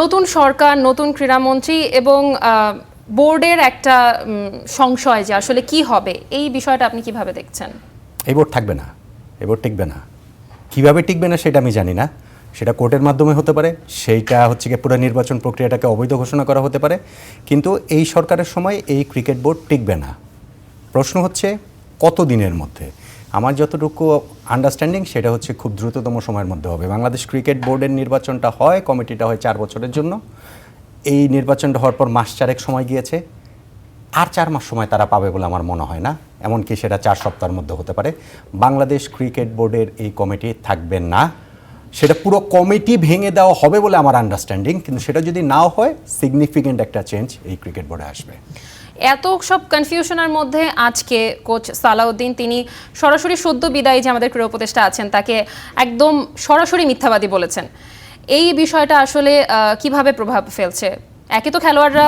নতুন সরকার, নতুন ক্রীড়ামন্ত্রী এবং বোর্ডের একটা সংশয় যে আসলে কি হবে, এই বিষয়টা আপনি কিভাবে দেখছেন? এই বোর্ড থাকবে না, এই বোর্ড টিকবে না। কীভাবে টিকবে না সেটা আমি জানি না। সেটা কোর্টের মাধ্যমে হতে পারে, সেইটা হচ্ছে কি পুরো নির্বাচন প্রক্রিয়াটাকে অবৈধ ঘোষণা করা হতে পারে, কিন্তু এই সরকারের সময় এই ক্রিকেট বোর্ড টিকবে না। প্রশ্ন হচ্ছে কত দিনের মধ্যে। আমার যতটুকু আন্ডারস্ট্যান্ডিং সেটা হচ্ছে খুব দ্রুততম সময়ের মধ্যে হবে। বাংলাদেশ ক্রিকেট বোর্ডের নির্বাচনটা হয়, কমিটিটা হয় 4 বছরের জন্য। এই নির্বাচনটা হওয়ার পর মাস 4 সময় গিয়েছে, আর 4 মাস সময় তারা পাবে বলে আমার মনে হয় না, এমনকি সেটা 4 সপ্তাহের মধ্যে হতে পারে। বাংলাদেশ ক্রিকেট বোর্ডের এই কমিটি থাকবে না, সেটা পুরো কমিটি ভেঙে দেওয়া হবে বলে আমার আন্ডারস্ট্যান্ডিং, কিন্তু সেটা যদি নাও হয় সিগনিফিকেন্ট একটা চেঞ্জ এই ক্রিকেট বোর্ডে আসবে। এত সব কনফিউশনের মধ্যে আজকে কোচ সালাউদ্দিন তিনি সরাসরি সদ্য বিদায়ী যে আমাদের ক্রীড়া উপদেষ্টা আছেন তাকে একদম সরাসরি মিথ্যাবাদী বলেছেন। এই বিষয়টা আসলে কিভাবে প্রভাব ফেলছে? একে তো খেলোয়াড়রা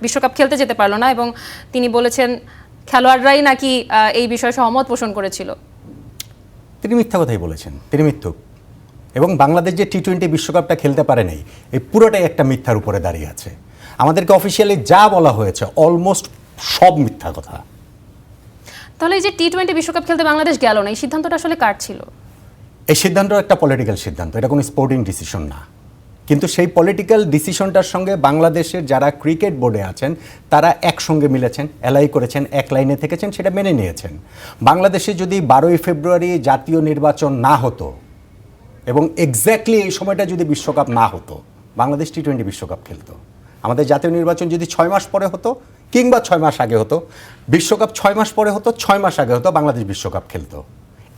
বিশ্বকাপ খেলতে যেতে পারলো না, এবং তিনি বলেছেন খেলোয়াড়রাই নাকি এই বিষয়ে সহমত পোষণ করেছিল। তিনি মিথ্যা কথাই বলেছেন, তিনি মিথ্যুক। এবং বাংলাদেশ যে টি-20 বিশ্বকাপটা খেলতে পারে নাই, এই পুরোটাই একটা মিথ্যার উপরে দাঁড়িয়ে আছে। আমাদেরকে অফিসিয়ালি যা বলা হয়েছে অলমোস্ট সব মিথ্যা কথা। তাহলে এই যে টি-20 বিশ্বকাপ খেলতে বাংলাদেশ গেল না, এই সিদ্ধান্তটা আসলে কার ছিল? এই সিদ্ধান্ত একটা পলিটিক্যাল সিদ্ধান্ত, এটা কোনো স্পোর্টিং ডিসিশন না। কিন্তু সেই পলিটিক্যাল ডিসিশনটার সঙ্গে বাংলাদেশের যারা ক্রিকেট বোর্ডে আছেন তারা একসঙ্গে মিলেছেন, অ্যালাই করেছেন, এক লাইনে থেকেছেন, সেটা মেনে নিয়েছেন। বাংলাদেশে যদি 12ই ফেব্রুয়ারি জাতীয় নির্বাচন না হতো এবং এক্স্যাক্টলি এই সময়টা যদি বিশ্বকাপ না হতো, বাংলাদেশ টি-20 বিশ্বকাপ খেলতো। আমাদের জাতীয় নির্বাচন যদি 6 মাস পরে হতো কিংবা 6 মাস আগে হতো, বিশ্বকাপ 6 মাস পরে হতো, 6 মাস আগে হতো, বাংলাদেশ বিশ্বকাপ খেলতো।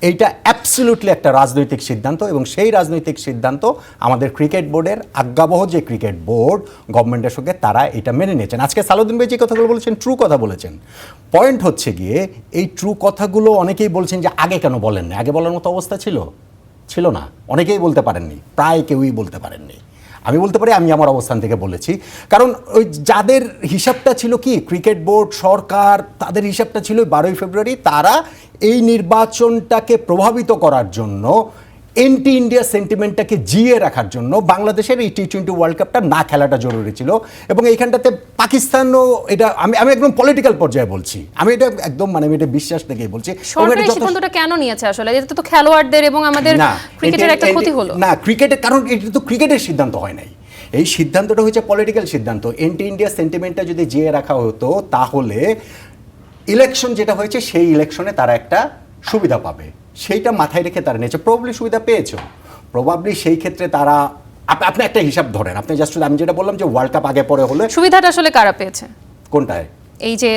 এইটা অ্যাবসলিউটলি একটা রাজনৈতিক সিদ্ধান্ত, এবং সেই রাজনৈতিক সিদ্ধান্ত আমাদের ক্রিকেট বোর্ডের আজ্ঞাবহ যে ক্রিকেট বোর্ড গভর্নমেন্টের সঙ্গে তারা এটা মেনে নিয়েছেন। আজকে সালাউদ্দিন ভাই যে কথাগুলো বলেছেন ট্রু কথা বলেছেন। পয়েন্ট হচ্ছে গিয়ে এই ট্রু কথাগুলো অনেকেই বলছেন যে আগে কেন বলেন না, আগে বলার মতো অবস্থা ছিল না। অনেকেই বলতে পারেননি, প্রায় কেউই বলতে পারেননি। আমি বলতে পারি আমি আমার অবস্থান থেকে বলেছি, কারণ ওই যাদের হিসাবটা ছিল কি ক্রিকেট বোর্ড সরকার, তাদের হিসাবটা ছিল 12ই ফেব্রুয়ারি, তারা এই নির্বাচনটাকে প্রভাবিত করার জন্য, এন্টি ইন্ডিয়া সেন্টিমেন্টটাকে জিয়ে রাখার জন্য বাংলাদেশের এই টি-20 ওয়ার্ল্ড কাপটা না খেলাটা জরুরি ছিল। এবং এইখানটাতে পাকিস্তানও, এটা আমি একদম পলিটিক্যাল পর্যায়ে বলছি, আমি এটা একদম আমি এটা বিশ্বাস থেকেই বলছি। সরকার এই সিদ্ধান্তটা কেন নিয়েছে আসলে? এটা তো খেলোয়াড়দের এবং আমাদের ক্রিকেটের একটা ক্ষতি হলো না। ক্রিকেটের, কারণ এটা তো ক্রিকেটের সিদ্ধান্ত হয় নাই, এই সিদ্ধান্তটা হচ্ছে পলিটিক্যাল সিদ্ধান্ত। এন্টি ইন্ডিয়া সেন্টিমেন্টটা যদি জিয়ে রাখা হতো তাহলে ইলেকশন যেটা হয়েছে সেই ইলেকশনে তারা একটা সুবিধা পাবে, সেইটা মাথায় রেখে তারা নিয়েছে। প্রবাবলি সুবিধা পেয়েছো, প্রবাবলি সেই ক্ষেত্রে তারা, আপনি একটা হিসাব ধরেন, আপনি জাস্ট আমি যেটা বললাম যে ওয়ার্ল্ড কাপ আগে পরে হলে সুবিধাটা আসলে কারা পেয়েছে? কোনটায়? এই যে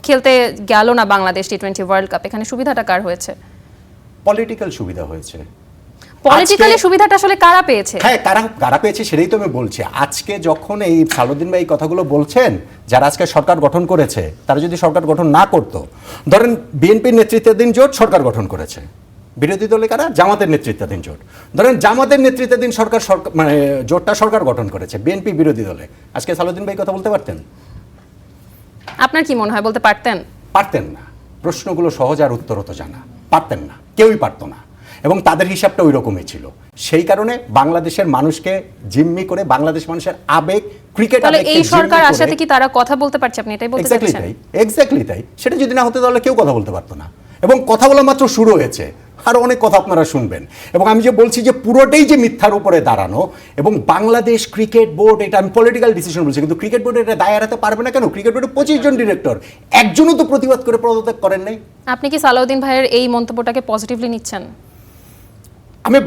খেলতে গেল না বাংলাদেশ টি-20 ওয়ার্ল্ড কাপ, এখানে সুবিধাটা কার হয়েছে? পলিটিক্যাল সুবিধা হয়েছে। পলিটিক্যালি সুবিধাটা আসলে কারা পেয়েছে? হ্যাঁ, কারা পেয়েছে সেটাই তো আমি বলছি। আজকে যখন এই সালাউদ্দিন ভাই কথাগুলো বলছেন, যারা আজকে সরকার গঠন করেছে, তারা যদি সরকার গঠন না করতো, ধরেন বিএনপির নেতৃত্বাধীন জোট সরকার গঠন করেছে, বিরোধী দলে কারা? জামাতের নেতৃত্বাধীন জোট। ধরেন জামাতের নেতৃত্বাধীন সরকার মানে জোটটা সরকার গঠন করেছে, বিএনপি বিরোধী দলে, আজকে সালাউদ্দিন ভাই কথা বলতে পারতেন? আপনার কি মনে হয় বলতে পারতেন? পারতেন না। প্রশ্নগুলো সহজ আর উত্তর হতো জানা, পারতেন না, কেউই পারতো না। এবং তাদের হিসাবটা ওই রকমই ছিল। সেই কারণে বাংলাদেশের মানুষকে জিম্মি করে, বাংলাদেশ মানুষের আবেগ, ক্রিকেট আবেগকে এই সরকার আসাতে কি তারা কথা বলতে পারছে? আপনি এটাই বলতে চাচ্ছেন? এক্স্যাক্টলি তাই। সেটা যদি না হতো তাহলে কেউ কথা বলতে পারতো না। এবং কথা বলা মাত্র শুরু হয়েছে, আরো অনেক কথা আপনারা শুনবেন। এবং আমি যে বলছি যে পুরোটাই যে মিথ্যার উপরে দাঁড়ানো, এবং বাংলাদেশ ক্রিকেট বোর্ড, এটা আমি পলিটিক্যাল ডিসিশন বলছি, কিন্তু ক্রিকেট বোর্ড এটা দায় এড়াতে পারবে না কেন? ক্রিকেট বোর্ডে 25 জন ডিরেক্টর, একজনও তো প্রতিবাদ করে পদত্যাগ করেন নাই। আপনি কি সালাউদ্দিন ভাইয়ের এই মন্তব্যটাকে পজিটিভলি নিচ্ছেন? আমি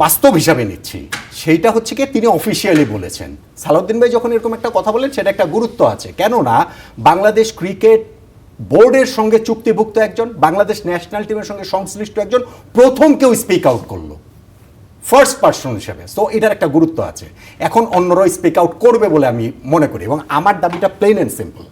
বাস্তব হিসাবে নিচ্ছি। সেইটা হচ্ছে কি তিনি অফিসিয়ালি বলেছেন। সালাউদ্দিন ভাই যখন এরকম একটা কথা বলেন সেটা একটা গুরুত্ব আছে, কেননা বাংলাদেশ ক্রিকেট বোর্ডের সঙ্গে চুক্তিভুক্ত একজন, বাংলাদেশ ন্যাশনাল টিমের সঙ্গে সংশ্লিষ্ট একজন প্রথম কেউ স্পিক আউট করলো ফার্স্ট পার্সন হিসেবে। সো এটার একটা গুরুত্ব আছে। এখন অন্যরাও স্পিক আউট করবে বলে আমি মনে করি, এবং আমার দাবিটা প্লেন অ্যান্ড সিম্পল।